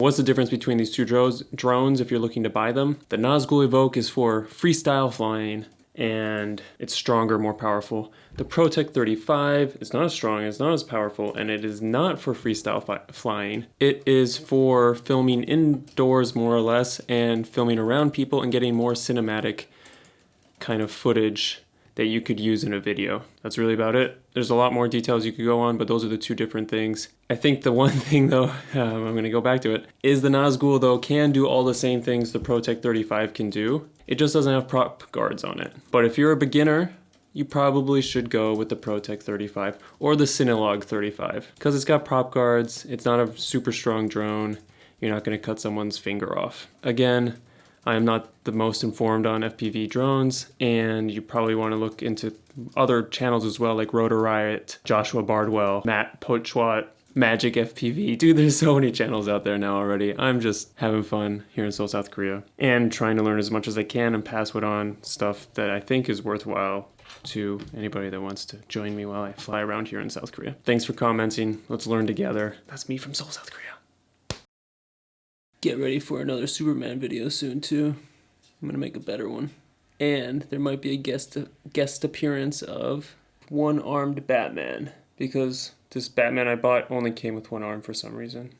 What's the difference between these two drones if you're looking to buy them? The Nazgul Evoque is for freestyle flying, and it's stronger, more powerful. The Protek 35 is not as strong, it's not as powerful, and it is not for freestyle flying. It is for filming indoors more or less, and filming around people and getting more cinematic kind of footage that you could use in a video. That's really about it. There's a lot more details you could go on, but those are the two different things. I think the one thing though, I'm gonna go back to it, is the Nazgul though can do all the same things the Protek 35 can do. It just doesn't have prop guards on it. But if you're a beginner, you probably should go with the Protek 35 or the Cinelog 35 because it's got prop guards, it's not a super strong drone, you're not gonna cut someone's finger off. Again, I am not the most informed on FPV drones, and you probably want to look into other channels as well, like Rotor Riot, Joshua Bardwell, Matt Pochwat, Magic FPV. Dude, there's so many channels out there now already. I'm just having fun here in Seoul, South Korea, and trying to learn as much as I can and pass it on stuff that I think is worthwhile to anybody that wants to join me while I fly around here in South Korea. Thanks for commenting. Let's learn together. That's me from Seoul, South Korea. Get ready for another Superman video soon too. I'm gonna make a better one. And there might be a guest appearance of one-armed Batman, because this Batman I bought only came with one arm for some reason.